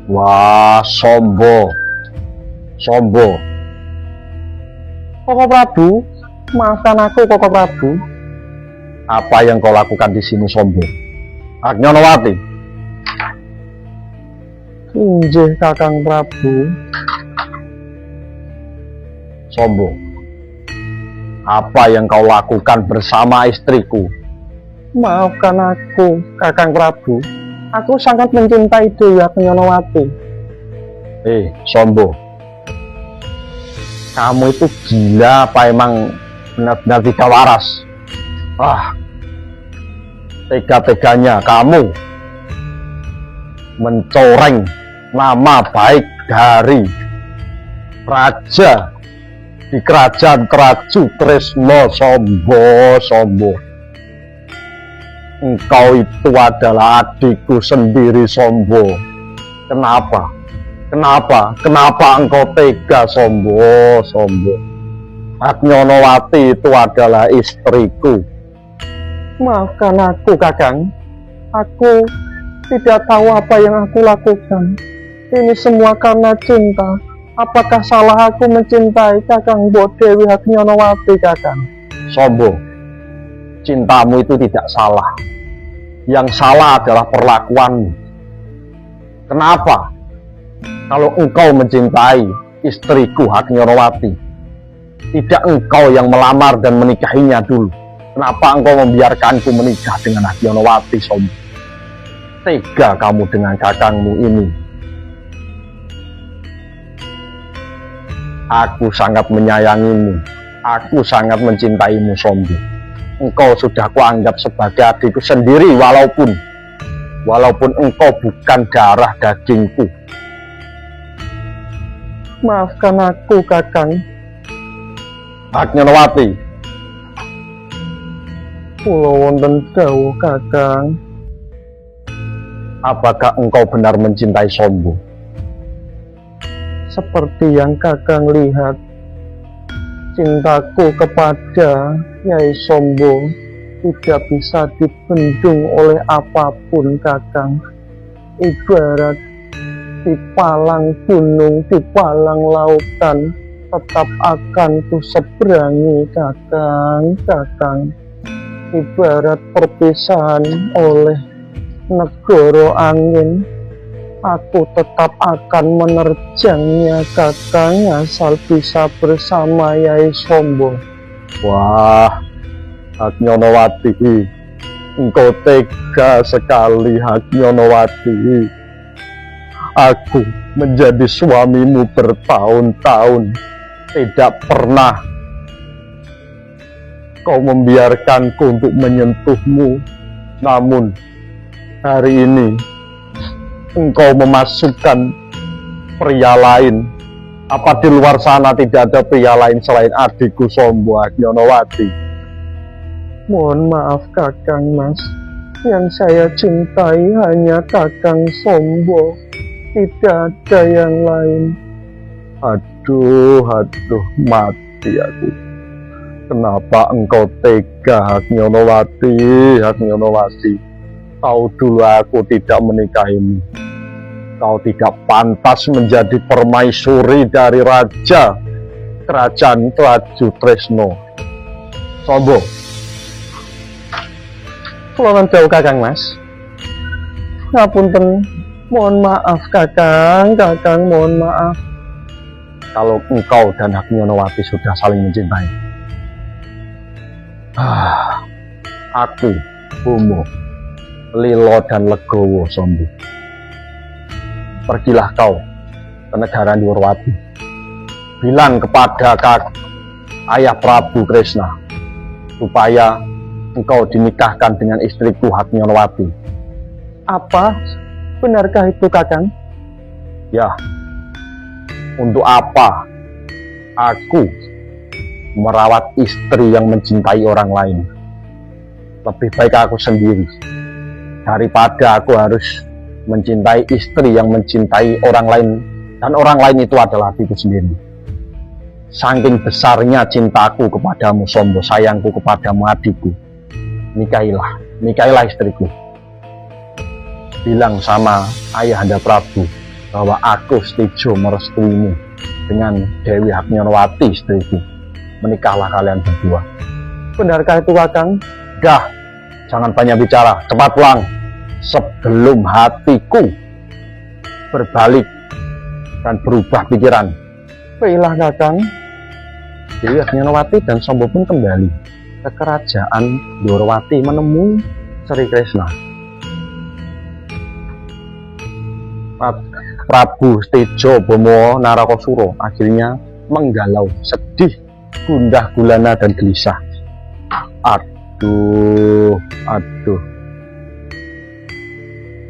Wah, Sombo. Koko Prabu, maafkan aku, Koko Prabu. Apa yang kau lakukan di sini, Sombo? Agnyanawati. Injih, Kakang Prabu. Sombo, apa yang kau lakukan bersama istriku? Maafkan aku, Kakang Prabu. Aku sangat mencintai Dewi Agnyanawati. Sombo, kamu itu gila apa emang benar-benar tidak waras? Tega-teganya kamu mencoreng nama baik dari raja di kerajaan Traju Tresno. Sombo. Engkau itu adalah adikku sendiri, Sombo. Kenapa engkau tega, Sombo? Agnyanawati itu adalah istriku. Maafkan aku, Kakang. Aku tidak tahu apa yang aku lakukan. Ini semua karena cinta. Apakah salah aku mencintai Kakang Dewi Agnyanawati, Kakang? Sombo, cintamu itu tidak salah. Yang salah adalah perlakuanmu. Kenapa? Kalau engkau mencintai istriku Agnyanawati, tidak engkau yang melamar dan menikahinya dulu. Kenapa engkau membiarkanku menikah dengan Agnyanawati, Sombo? Tega kamu dengan kakangmu ini. Aku sangat menyayangimu. Aku sangat mencintaimu, Sombo. Engkau sudah kuanggap sebagai adikku sendiri, walaupun engkau bukan darah dagingku. Maafkan aku, Kakang. Agnyanawati. Kula wonten dawuh, Kakang. Apakah engkau benar mencintai Sombo? Seperti yang Kakang lihat, cintaku kepada Nyai Sombo tidak bisa dibendung oleh apapun, Kakang. Ibarat di palang gunung, di palang lautan, tetap akan ku seberangi, Kakang. Ibarat perpisahan oleh negoro angin, aku tetap akan menerjangnya, Kakang, asal bisa bersama Nyai Sombo. Wah, Agnyanawati, engkau tega sekali, Agnyanawati. Aku menjadi suamimu bertahun-tahun, tidak pernah kau membiarkanku untuk menyentuhmu. Namun hari ini engkau memasukkan pria lain. Apa di luar sana tidak ada pria lain selain adikku Sombo, Agnyanawati? Mohon maaf, Kakang Mas. Yang saya cintai hanya Kakang Sombo. Tidak ada yang lain. Aduh, mati aku. Kenapa engkau tega, Agnyanawati? Tahu dulu aku tidak menikahimu. Kau tidak pantas menjadi permaisuri dari raja kerajaan Traju Tresno. Sombo. Kula jauh, Kakang Mas. Ngapunten, mohon maaf, Kakang, mohon maaf. Kalau engkau dan Agnyanawati sudah saling mencintai, aku, Bomo, Lilo dan Legowo, Sombo. Pergilah kau ke negara Ndorowati. Bilang kepada ayah Prabu Kresna supaya engkau dinikahkan dengan istriku Agnyanawati. Apa? Benarkah itu, Kakang? Ya. Untuk apa aku merawat istri yang mencintai orang lain? Lebih baik aku sendiri daripada aku harus mencintai istri yang mencintai orang lain, dan orang lain itu adalah adikku sendiri. Saking besarnya cintaku kepadamu, Sombo, sayangku kepadamu, adikku. Nikahilah istriku. Bilang sama Ayahanda Prabu bahwa aku setuju merestuimu dengan Dewi Haknyanowati istriku. Menikahlah kalian berdua. Benarkah itu Kakang? Dah, jangan banyak bicara, cepat pulang sebelum hatiku berbalik dan berubah pikiran. Baiklah Kakang. Dewi Haknyanowati dan Sombo pun kembali ke kerajaan Dwarawati menemui Sri Kresna. Prabu Tejo Bomo Narakosuro akhirnya menggalau, sedih, gundah gulana dan gelisah. Aduh,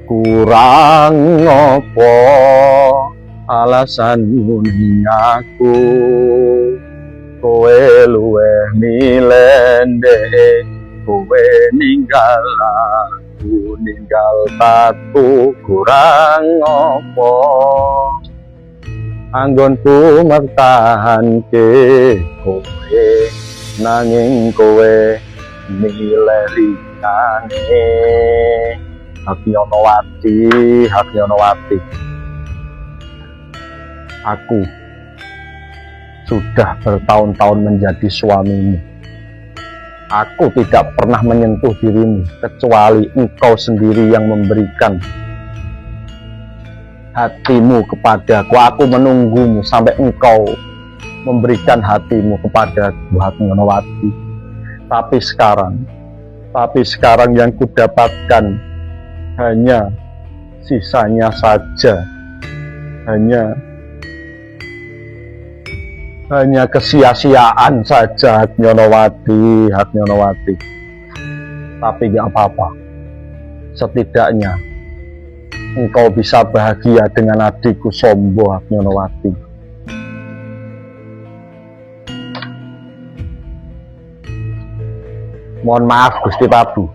kurang ngopo alasanmu ning aku, kowe luweh milende, kowe ninggal aku, ninggal tatu, kurang ngopo anggonku mertahanke kowe, nanging kowe milih liyane. Haknyanowati, aku sudah bertahun-tahun menjadi suamimu. Aku tidak pernah menyentuh dirimu kecuali engkau sendiri yang memberikan hatimu kepadaku. Aku menunggumu sampai engkau memberikan hatimu kepada Haknyanowati. Tapi sekarang yang kudapatkan hanya sisanya saja, hanya kesia-siaan saja Haknyanowati. Tapi gak apa-apa, setidaknya engkau bisa bahagia dengan adikku Sombo Haknyanowati. Mohon maaf Gusti Prabu,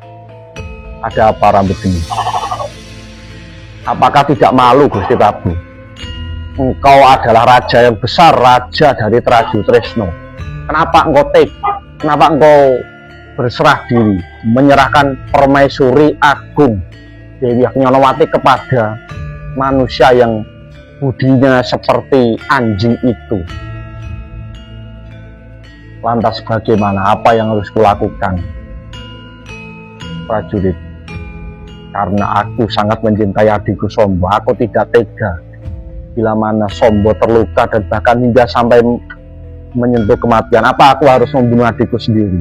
ada apa rambut ini? Apakah tidak malu Gusti Prabu? Engkau adalah raja yang besar, raja dari Trajutresno. Kenapa engkau kenapa engkau berserah diri menyerahkan permaisuri agung Dewi Haknyanowati kepada manusia yang budinya seperti anjing itu? Lantas bagaimana? Apa yang harus kulakukan? Prajurit, karena aku sangat mencintai adikku Sombo, aku tidak tega bila mana Sombo terluka dan bahkan hingga sampai menyentuh kematian. Apa aku harus membunuh adikku sendiri?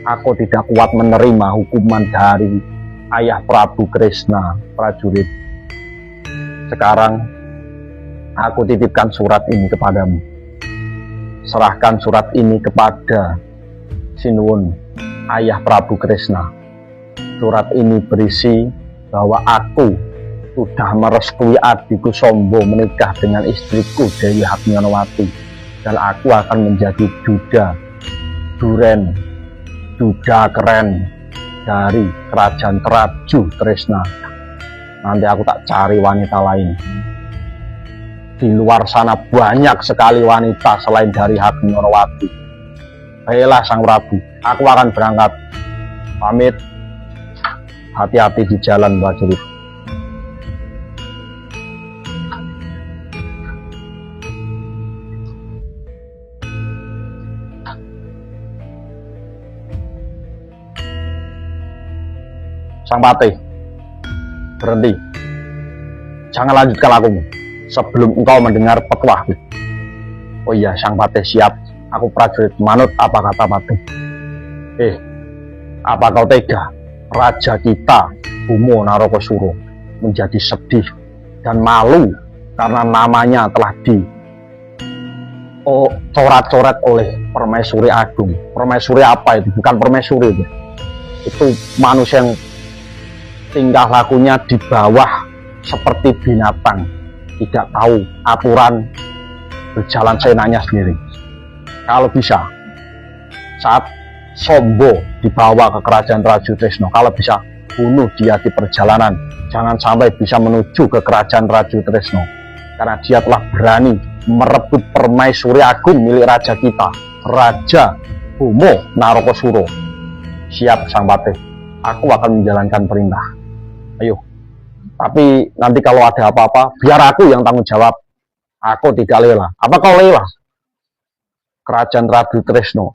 Aku tidak kuat menerima hukuman dari ayah Prabu Kresna. Prajurit, sekarang aku titipkan surat ini kepadamu. Serahkan surat ini kepada Sinuwun, ayah Prabu Kresna. Surat ini berisi bahwa aku sudah merestui adikku Sombo menikah dengan istriku Dewi Haknyanowati, dan aku akan menjadi duda keren dari kerajaan Trajutresna. Nanti aku tak cari wanita lain. Di luar sana banyak sekali wanita selain dari Haknyanowati. Baiklah Sang Prabu, aku akan berangkat. Pamit. Hati-hati di jalan, prajurit. Sang Patih, berhenti. Jangan lanjutkan lakumu sebelum engkau mendengar petuahku. Oh iya, Sang Patih, siap. Aku prajurit manut apa kata Patih. Apa kau tega raja kita Bomo Narakosuro menjadi sedih dan malu karena namanya telah coret-coret oleh permaisuri agung? Permaisuri apa itu? Bukan permaisuri itu manusia yang tingkah lakunya di bawah seperti binatang, tidak tahu aturan, berjalan seenaknya sendiri. Kalau bisa saat Sombo dibawa ke kerajaan Trajutresno, kalau bisa bunuh dia di perjalanan, jangan sampai bisa menuju ke kerajaan Trajutresno, karena dia telah berani merebut permaisuri agung milik raja kita, Raja Bomo Narakosuro. Siap Sang Patih, aku akan menjalankan perintah. Ayo, Tapi nanti kalau ada apa-apa, biar aku yang tanggung jawab. Aku tidak lela. Apa kau lela? Kerajaan Ratu Tresno